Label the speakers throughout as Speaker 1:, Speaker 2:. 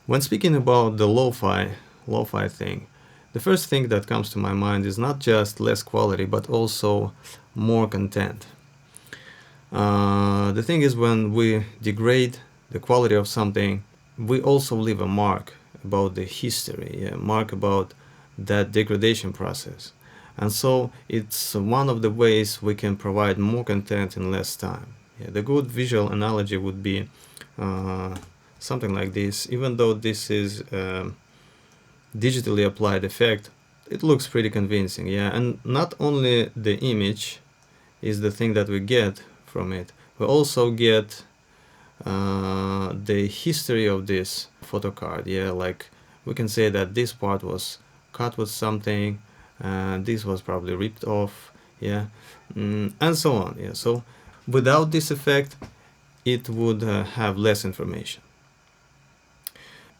Speaker 1: When speaking about the LoFi thing, the first thing that comes to my mind is not just less quality, but also more content. The thing is, when we degrade the quality of something, we also leave a mark about the history, a mark about that degradation process. And so it's one of the ways we can provide more content in less time. Yeah, the good visual analogy would be something like this. Even though this is digitally applied effect, it looks pretty convincing, yeah. And not only the image is the thing that we get from it, we also get the history of this photo card, yeah. Like we can say that this part was cut with something, and this was probably ripped off, yeah, and so on, yeah. So without this effect, it would have less information.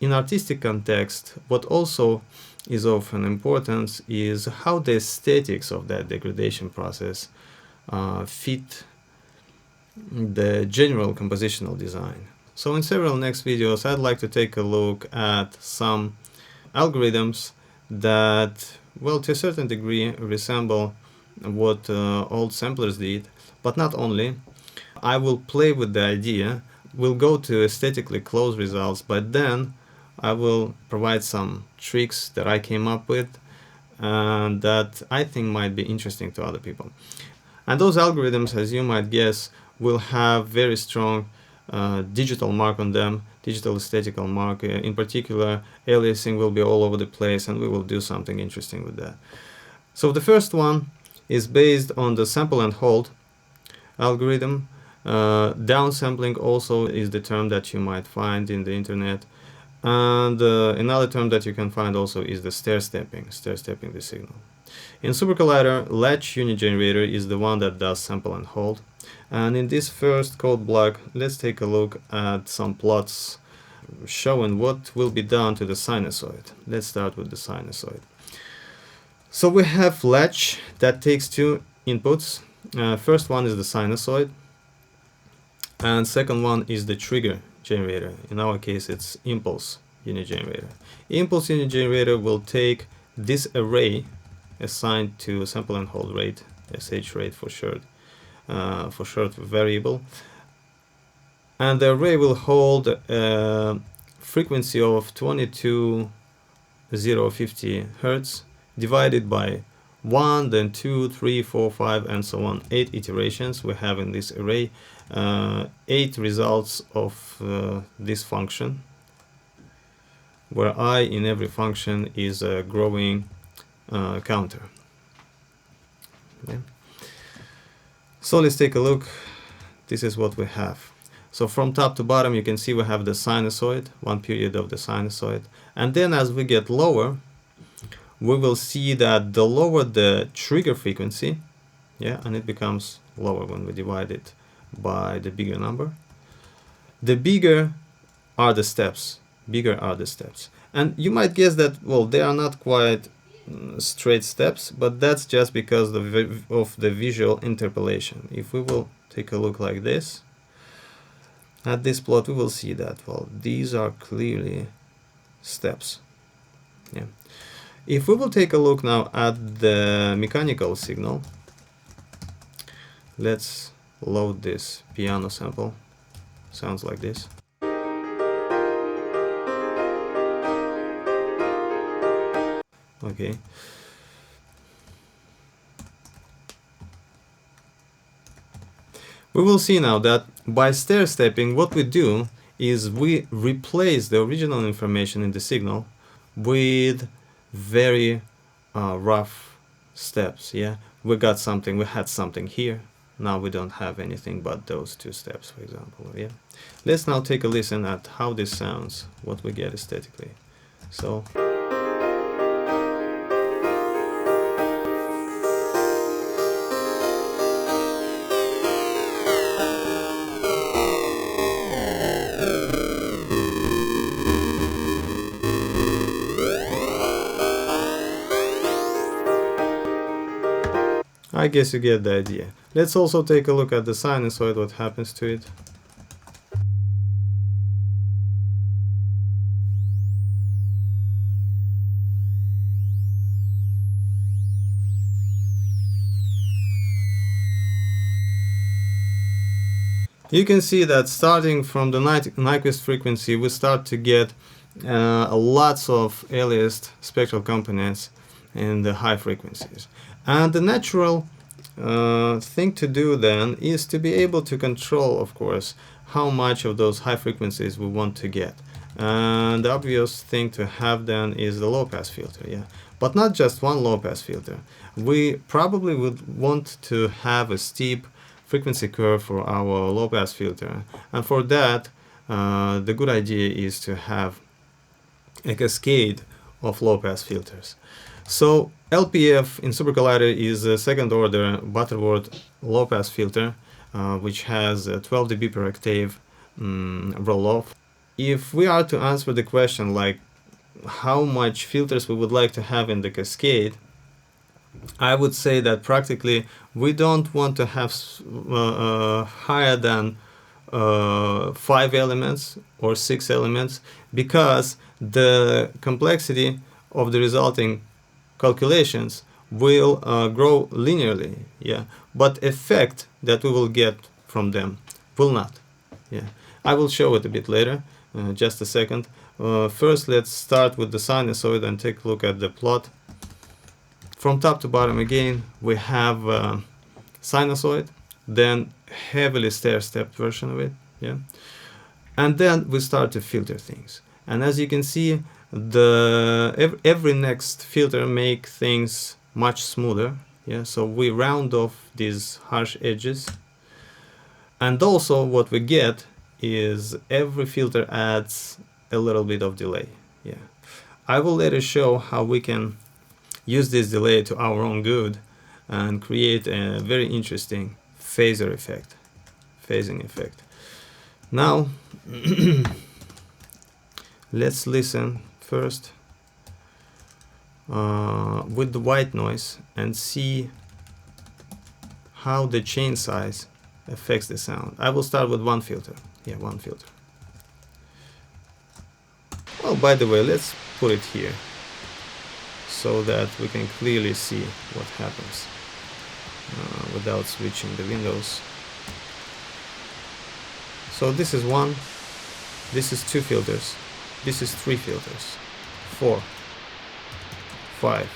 Speaker 1: In artistic context, what also is of an importance is how the aesthetics of that degradation process fit the general compositional design. So in several next videos, I'd like to take a look at some algorithms that, well, to a certain degree resemble what old samplers did, but not only. I will play with the idea, we'll go to aesthetically close results, but then I will provide some tricks that I came up with and that I think might be interesting to other people. And those algorithms, as you might guess, will have very strong digital mark on them, digital aesthetical mark. In particular, aliasing will be all over the place, and we will do something interesting with that. So the first one is based on the sample and hold algorithm. Downsampling also is the term that you might find in the internet. And another term that you can find also is the stair-stepping the signal. In SuperCollider, Latch Ugen generator is the one that does sample and hold. And in this first code block, let's take a look at some plots showing what will be done to the sinusoid. Let's start with the sinusoid. So we have Latch that takes two inputs. First one is the sinusoid, and second one is the trigger generator. In our case, it's impulse unit generator. Impulse unit generator will take this array assigned to sample and hold rate, sh rate for short variable, and the array will hold a frequency of 22,050 Hertz divided by 1, then 2, 3, 4, 5, and so on. 8 iterations we have in this array, 8 results of this function, where I in every function is a growing counter. Okay. So let's take a look. This is what we have. So from top to bottom, you can see we have the sinusoid, one period of the sinusoid. And then as we get lower, we will see that the lower the trigger frequency, yeah, and it becomes lower when we divide it by the bigger number, the bigger are the steps. And you might guess that, well, they are not quite straight steps, but that's just because of the visual interpolation. If we will take a look like this at this plot, we will see that, well, these are clearly steps. Yeah. If we will take a look now at the mechanical signal, let's load this piano sample. Sounds like this. Okay. We will see now that by stair-stepping, what we do is we replace the original information in the signal with very rough steps. Yeah, we had something here. Now we don't have anything but those two steps, for example. Yeah. Let's now take a listen at how this sounds, what we get aesthetically. So. I guess you get the idea. Let's also take a look at the sinusoid, what happens to it. You can see that starting from the Nyquist frequency, we start to get lots of aliased spectral components in the high frequencies. And the natural thing to do then is to be able to control, of course, how much of those high frequencies we want to get. And the obvious thing to have then is the low-pass filter, yeah. But not just one low-pass filter. We probably would want to have a steep frequency curve for our low-pass filter, and for that the good idea is to have a cascade of low-pass filters. So LPF in SuperCollider is a second-order Butterworth low-pass filter, which has a 12 dB per octave roll-off. If we are to answer the question like how much filters we would like to have in the cascade, I would say that practically we don't want to have higher than 5 elements or 6 elements, because the complexity of the resulting calculations will grow linearly, yeah, but effect that we will get from them will not. Yeah, I will show it a bit later. Just a second. First, let's start with the sinusoid and take a look at the plot. From top to bottom again, we have sinusoid, then heavily stair-stepped version of it, yeah, and then we start to filter things. And as you can see, every next filter make things much smoother, yeah. So we round off these harsh edges, and also what we get is every filter adds a little bit of delay, yeah. I will later show how we can use this delay to our own good and create a very interesting phasing effect. Now let's listen first with the white noise and see how the chain size affects the sound. I will start with one filter. Yeah, one filter. Well, by the way, let's put it here so that we can clearly see what happens without switching the windows. So this is one, this is two filters, this is three filters, 4, 5,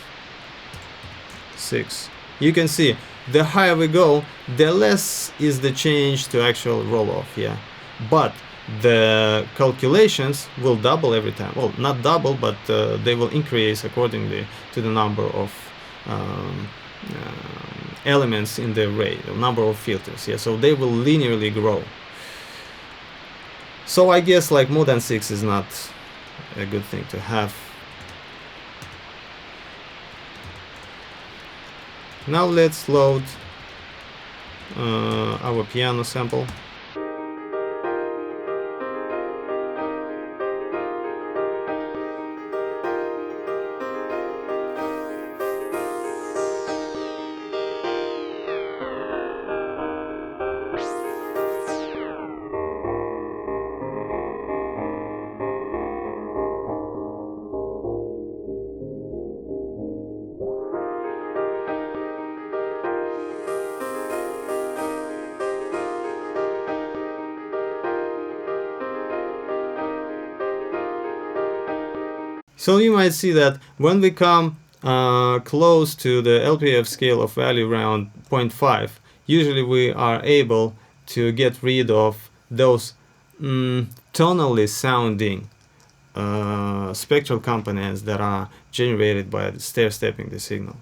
Speaker 1: 6. You can see the higher we go, the less is the change to actual roll-off, yeah. But the calculations will double every time. Well, not double, but they will increase accordingly to the number of elements in the array, the number of filters, yeah. So they will linearly grow. So I guess like more than 6 is not a good thing to have. Now let's load our piano sample. So you might see that when we come close to the LPF scale of value around 0.5, usually we are able to get rid of those tonally sounding spectral components that are generated by stair-stepping the signal.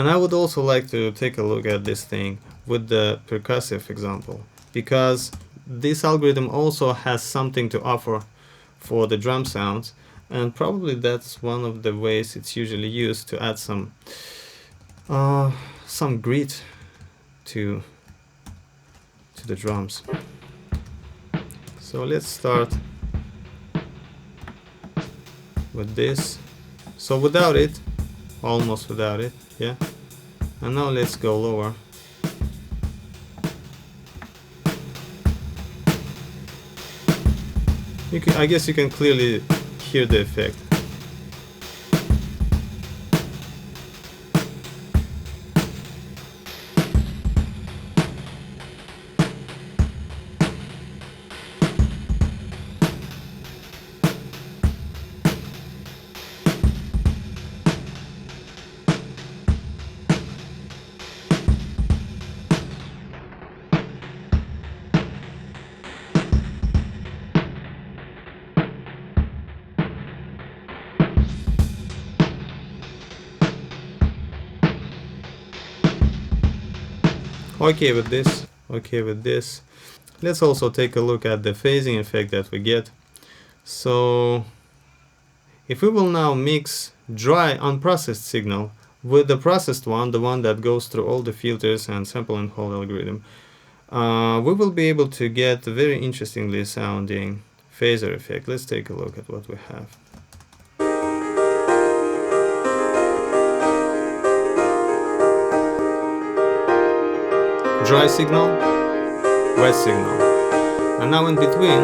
Speaker 1: And I would also like to take a look at this thing with the percussive example, because this algorithm also has something to offer for the drum sounds, and probably that's one of the ways it's usually used to add some grit to the drums. So let's start with this. So without it, almost without it, yeah. And now let's go lower. I guess you can clearly hear the effect. Okay with this. Okay with this. Let's also take a look at the phasing effect that we get. So if we will now mix dry unprocessed signal with the processed one, the one that goes through all the filters and sample and hold algorithm, we will be able to get a very interestingly sounding phaser effect. Let's take a look at what we have. Dry signal, wet signal. And now in between,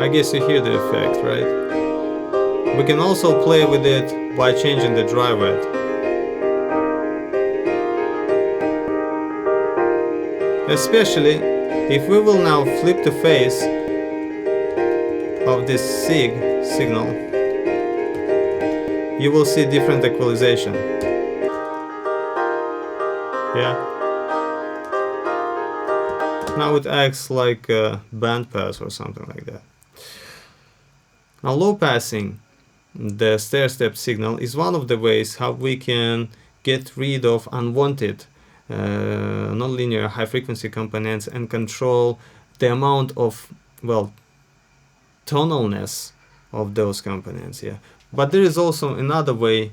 Speaker 1: I guess you hear the effect, right? We can also play with it by changing the dry wet. Especially if we will now flip the phase of this signal, you will see different equalization. Yeah. Now it acts like a band pass or something like that. Now low passing the stair-step signal is one of the ways how we can get rid of unwanted nonlinear high frequency components and control the amount of, well, tonalness of those components. Yeah, but there is also another way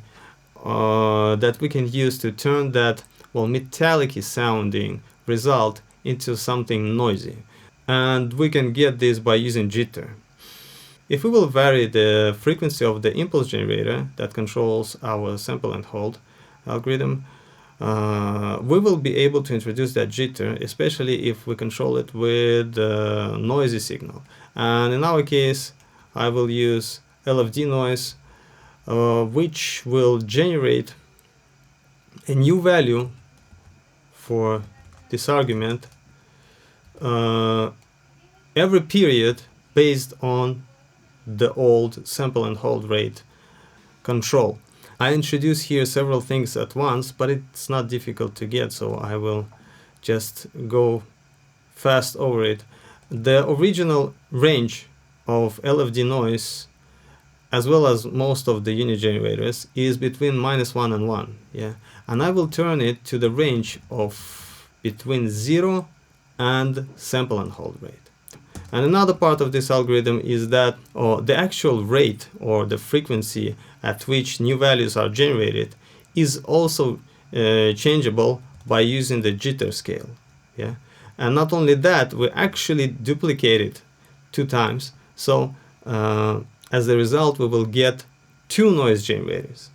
Speaker 1: that we can use to turn that, well, metallic sounding result into something noisy, and we can get this by using jitter. If we will vary the frequency of the impulse generator that controls our sample and hold algorithm, we will be able to introduce that jitter, especially if we control it with noisy signal. And in our case, I will use LFD noise, which will generate a new value for this argument every period based on the old sample and hold rate control. I introduce here several things at once, but it's not difficult to get, so I will just go fast over it. The original range of LFD noise, as well as most of the unit generators, is between -1 and 1. Yeah, and I will turn it to the range of between 0 and sample and hold rate. And another part of this algorithm is that the actual rate or the frequency at which new values are generated is also changeable by using the jitter scale. Yeah, and not only that, we actually duplicate it 2 times. So as a result, we will get 2 noise generators,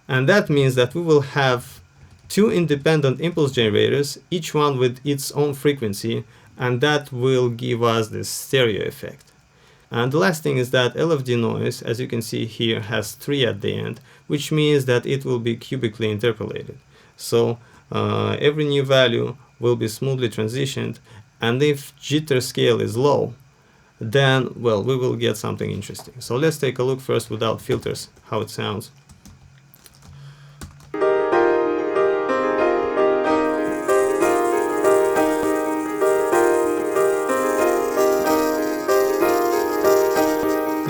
Speaker 1: and that means that we will have 2 independent impulse generators, each one with its own frequency, and that will give us this stereo effect. And the last thing is that LFD noise, as you can see here, has 3 at the end, which means that it will be cubically interpolated. So every new value will be smoothly transitioned, and if jitter scale is low, then, well, we will get something interesting. So let's take a look first without filters, how it sounds.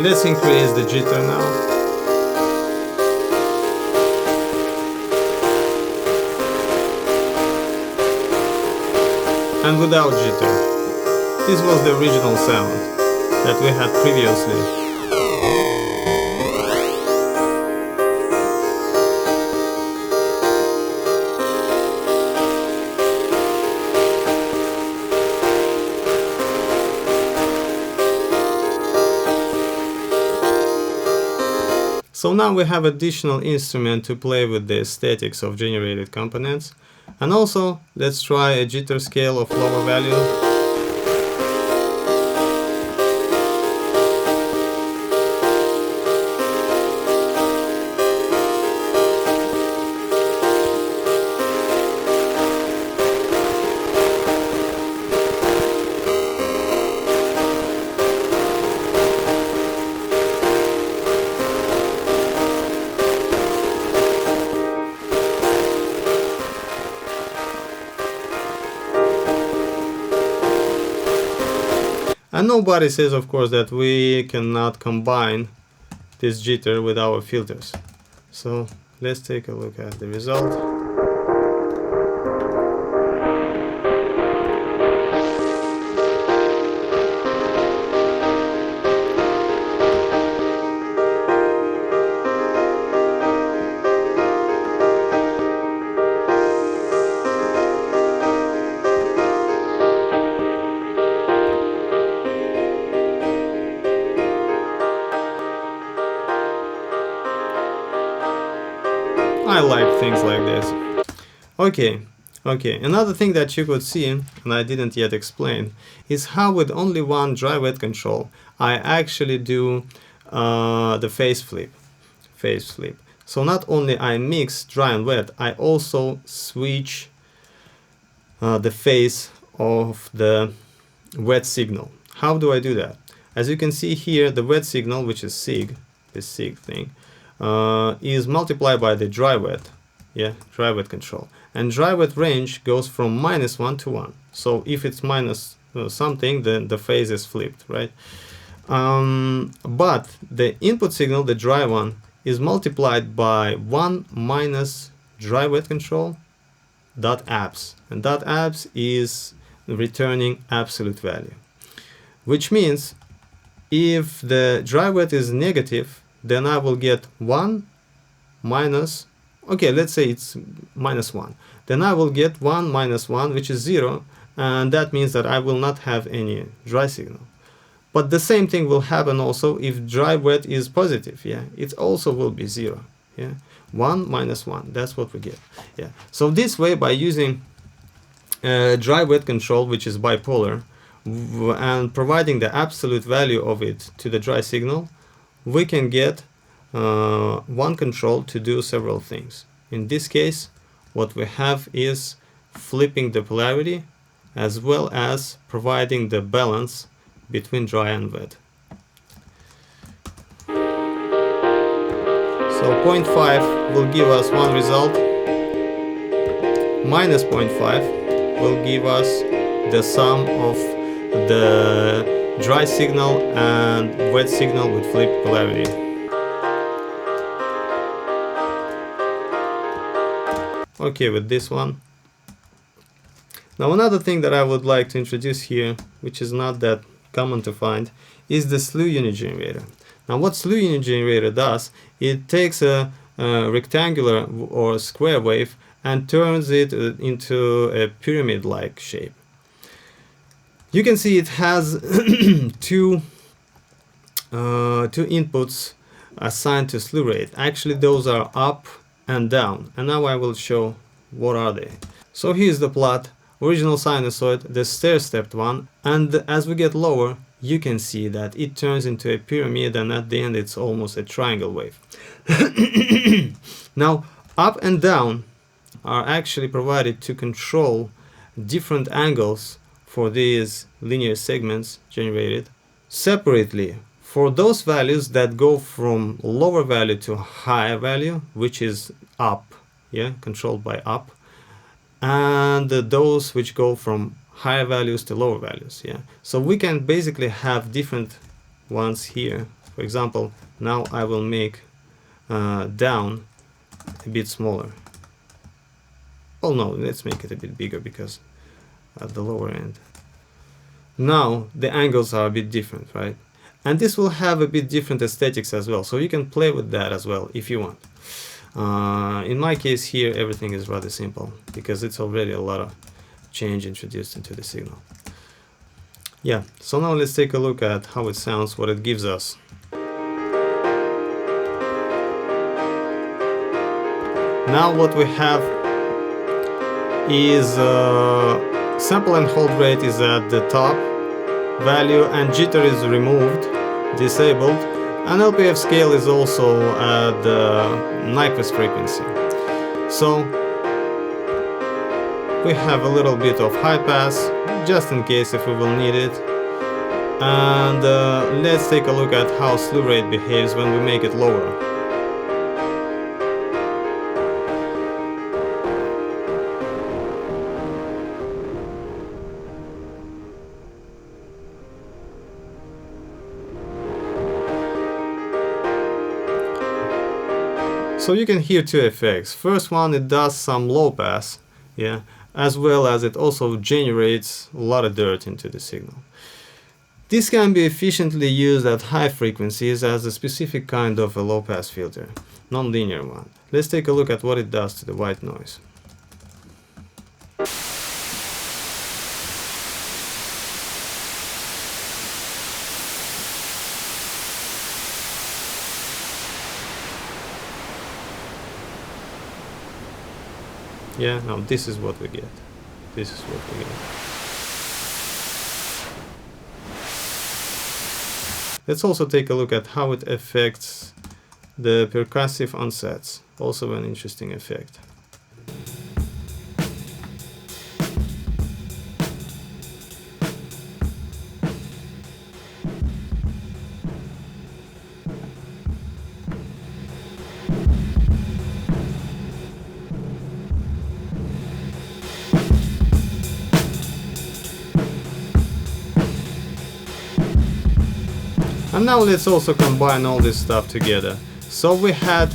Speaker 1: Let's increase the jitter now. And without jitter. This was the original sound that we had previously. So now we have additional instrument to play with the aesthetics of generated components. And also, let's try a jitter scale of lower value. And nobody says, of course, that we cannot combine this jitter with our filters. So let's take a look at the result. I like things like this. Okay, another thing that you could see, and I didn't yet explain, is how with only one dry wet control I actually do the phase flip. So not only I mix dry and wet, I also switch the phase of the wet signal. How do I do that? As you can see here, the wet signal, which is sig, this sig thing, is multiplied by the dry wet, dry wet control. And dry wet range goes from -1 to 1. So if it's minus something, then the phase is flipped, right? But the input signal, the dry one, is multiplied by 1 minus dry wet control dot abs, and dot abs is returning absolute value, which means if the dry wet is negative, then I will get 1 minus, okay, let's say it's -1, then I will get 1 minus 1, which is 0, and that means that I will not have any dry signal. But the same thing will happen also if dry wet is positive, it also will be 0, 1 minus 1, that's what we get. So this way, by using dry wet control, which is bipolar, and providing the absolute value of it to the dry signal, we can get one control to do several things. In this case, what we have is flipping the polarity as well as providing the balance between dry and wet. So 0.5 will give us one result, minus 0.5 will give us the sum of the dry signal and wet signal with flipped polarity. Okay, with this one. Now another thing that I would like to introduce here, which is not that common to find, is the Slew unit generator. Now what Slew unit generator does, it takes a rectangular or square wave and turns it into a pyramid-like shape. You can see it has two inputs assigned to slew rate. Actually, those are up and down. And now I will show what are they. So here's the plot, original sinusoid, the stair-stepped one, and as we get lower, you can see that it turns into a pyramid, and at the end it's almost a triangle wave. Now, up and down are actually provided to control different angles for these linear segments generated separately. For those values that go from lower value to higher value, which is up, controlled by up, and those which go from higher values to lower values, So we can basically have different ones here. For example, now I will make down a bit smaller. Oh no, let's make it a bit bigger because at the lower end. Now the angles are a bit different, right? And this will have a bit different aesthetics as well, so you can play with that as well if you want. In my case here, everything is rather simple because it's already a lot of change introduced into the signal. So now let's take a look at how it sounds, what it gives us. Now what we have is sample and hold rate is at the top value, and jitter is removed, disabled, and LPF scale is also at the Nyquist frequency. So we have a little bit of high pass just in case if we will need it, and let's take a look at how slew rate behaves when we make it lower. So you can hear two effects. First one, it does some low pass, yeah, as well as it also generates a lot of dirt into the signal. This can be efficiently used at high frequencies as a specific kind of a low pass filter, non-linear one. Let's take a look at what it does to the white noise. Yeah, now this is what we get. This is what we get. Let's also take a look at how it affects the percussive onsets. Also an interesting effect. And now let's also combine all this stuff together. So we had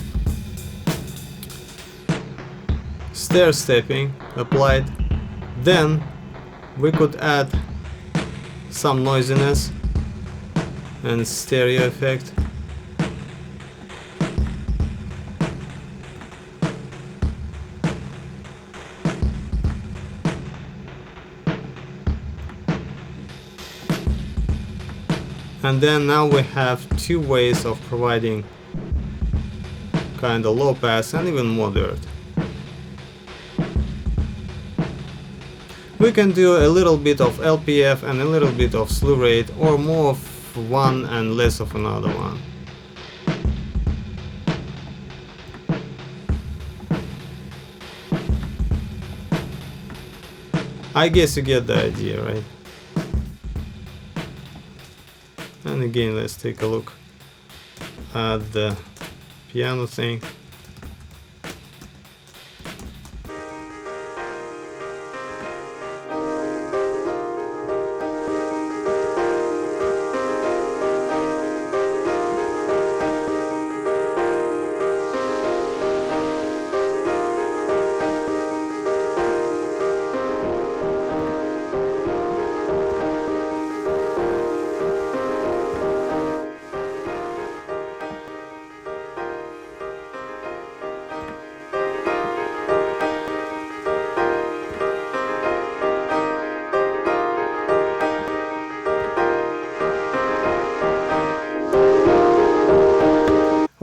Speaker 1: stair-stepping applied, then we could add some noisiness and stereo effect. And then now we have two ways of providing kind of low pass and even more dirt. We can do a little bit of LPF and a little bit of slew rate, or more of one and less of another one. I guess you get the idea, right? And again, let's take a look at the piano thing.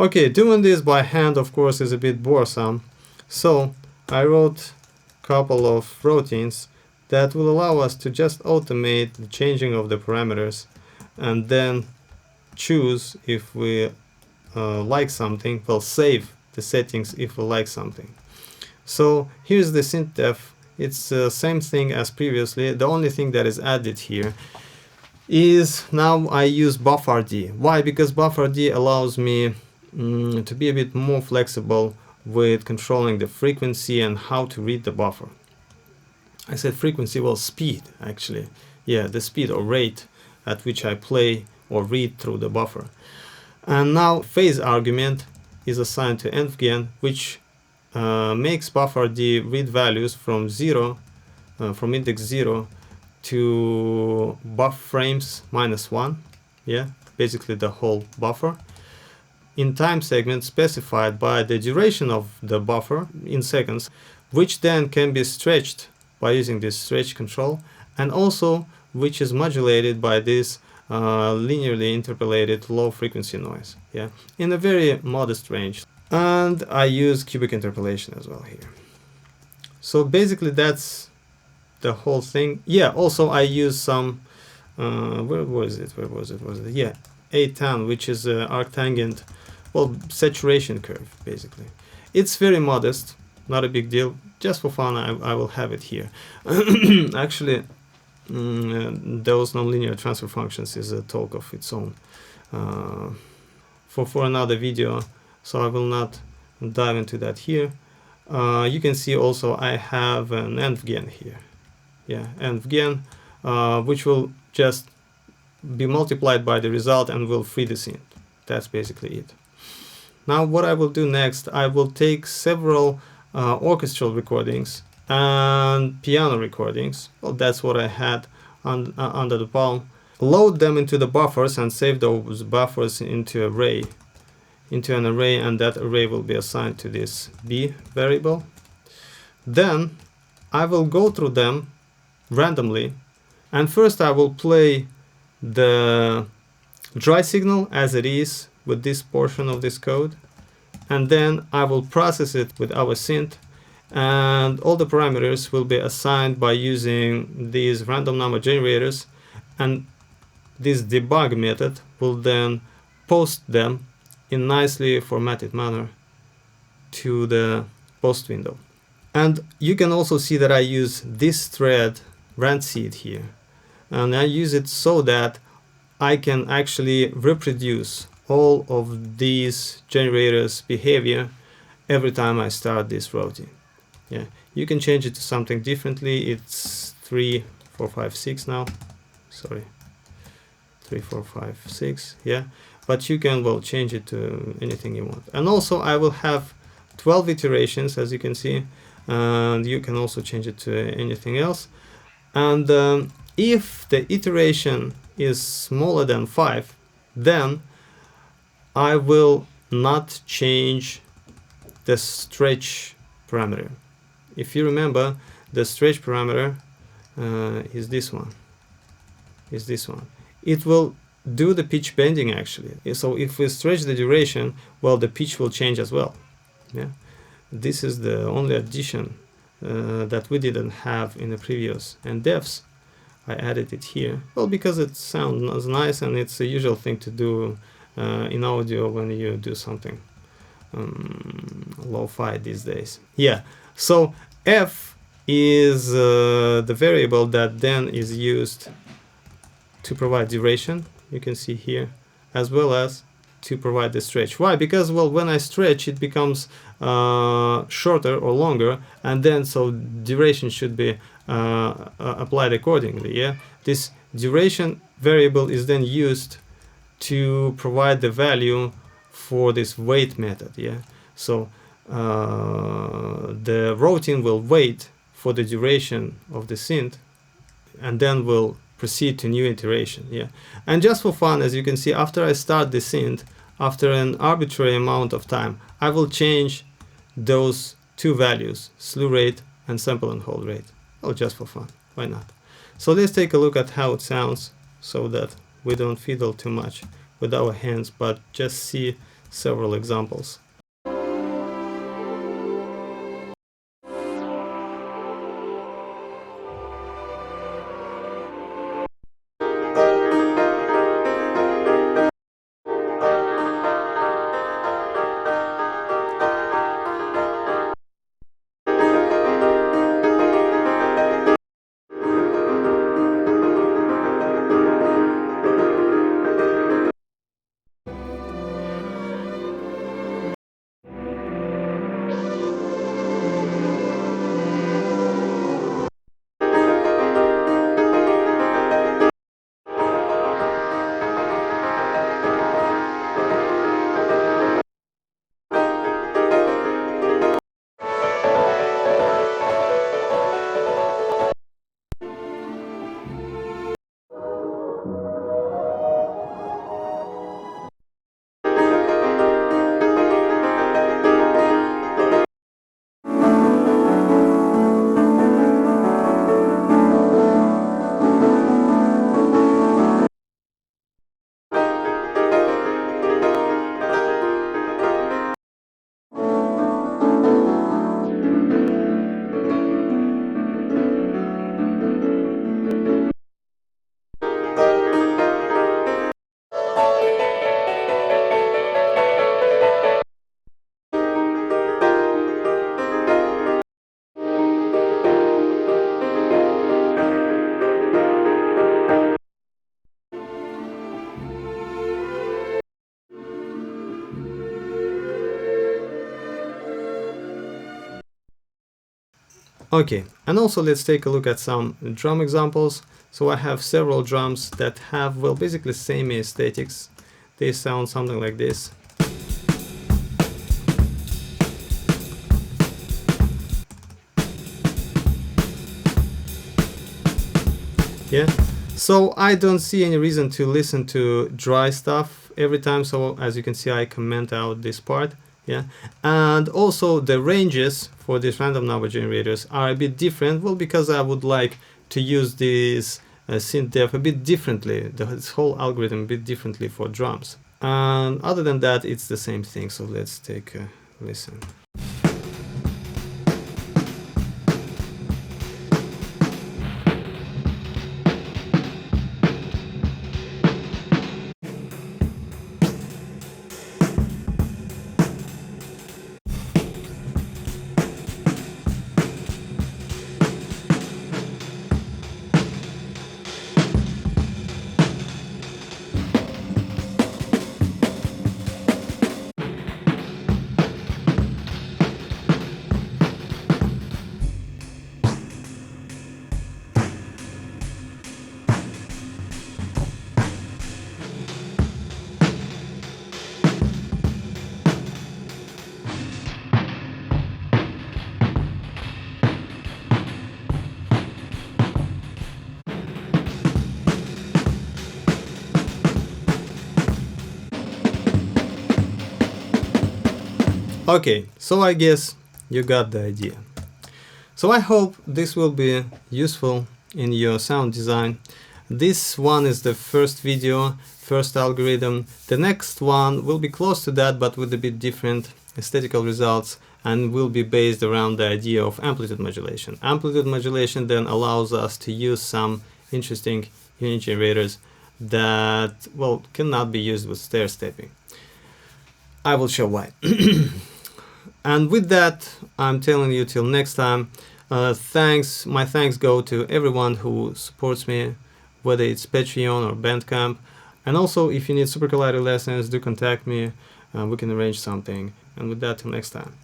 Speaker 1: Okay, doing this by hand of course is a bit boresome, so I wrote a couple of routines that will allow us to just automate the changing of the parameters and then choose if we like something. Well, save the settings if we like something. So here's the synth-def. It's the same thing as previously. The only thing that is added here is now I use buffer-d. Why? Because buffer-d allows me to be a bit more flexible with controlling the frequency and how to read the buffer. I said frequency, well, speed actually. Yeah, the speed or rate at which I play or read through the buffer. And now phase argument is assigned to nth-gen, which makes buffer-d read values from 0, from index 0 to buff frames -1. Yeah, basically the whole buffer, in time segments specified by the duration of the buffer in seconds, which then can be stretched by using this stretch control, and also which is modulated by this linearly interpolated low frequency noise, yeah, in a very modest range. And I use cubic interpolation as well here. So basically that's the whole thing. Yeah, also I use some where was it? Yeah, e.t.c, which is arctangent, well, saturation curve basically. It's very modest, not a big deal. Just for fun, I will have it here. Actually, those nonlinear transfer functions is a talk of its own for another video, so I will not dive into that here. You can see also I have an nth-gen here. Yeah, nth-gen, which will just be multiplied by the result and will free the synth. That's basically it. Now what I will do next, I will take several orchestral recordings and piano recordings. Well, that's what I had under the palm. Load them into the buffers and save those buffers into an array, and that array will be assigned to this b variable. Then I will go through them randomly, and first I will play the dry signal as it is with this portion of this code, and then I will process it with our synth, and all the parameters will be assigned by using these random number generators, and this debug method will then post them in nicely formatted manner to the post window. And you can also see that I use this thread randseed here, and I use it so that I can actually reproduce all of these generators behavior every time I start this routine. Yeah, you can change it to something differently. It's 3 4 5 6 now, sorry, 3 4 5 6, yeah, but you can, well, change it to anything you want. And also I will have 12 iterations, as you can see, and you can also change it to anything else. And if the iteration is smaller than 5, then I will not change the stretch parameter. If you remember, the stretch parameter is this one. It will do the pitch bending actually. So if we stretch the duration, well, the pitch will change as well. Yeah, this is the only addition that we didn't have in the previous NDEFs. I added it here, well, because it sounds nice and it's a usual thing to do in audio when you do something LoFi these days. Yeah, so f is the variable that then is used to provide duration, you can see here, as well as to provide the stretch. Why? Because, well, when I stretch, it becomes shorter or longer, and then so duration should be applied accordingly. Yeah, this duration variable is then used to provide the value for this wait method. Yeah, so the routine will wait for the duration of the synth, and then will proceed to new iteration. Yeah, and just for fun, as you can see, after I start the synth, after an arbitrary amount of time, I will change those two values, slew rate and sample and hold rate. Oh, just for fun, why not? So let's take a look at how it sounds, so that we don't fiddle too much with our hands, but just see several examples. Okay, and also let's take a look at some drum examples. So I have several drums that have, well, basically same aesthetics. They sound something like this. Yeah, so I don't see any reason to listen to dry stuff every time. So as you can see, I comment out this part. Yeah, and also the ranges for these random number generators are a bit different. Well, because I would like to use this synth def a bit differently, this whole algorithm a bit differently for drums. And other than that, it's the same thing. So let's take a listen. Okay, so I guess you got the idea. So I hope this will be useful in your sound design. This one is the first video, first algorithm. The next one will be close to that, but with a bit different aesthetical results, and will be based around the idea of amplitude modulation. Amplitude modulation then allows us to use some interesting unit generators that, well, cannot be used with stair-stepping. I will show why. And with that, I'm telling you till next time. My thanks go to everyone who supports me, whether it's Patreon or Bandcamp. And also, if you need SuperCollider lessons, do contact me. We can arrange something. And with that, till next time.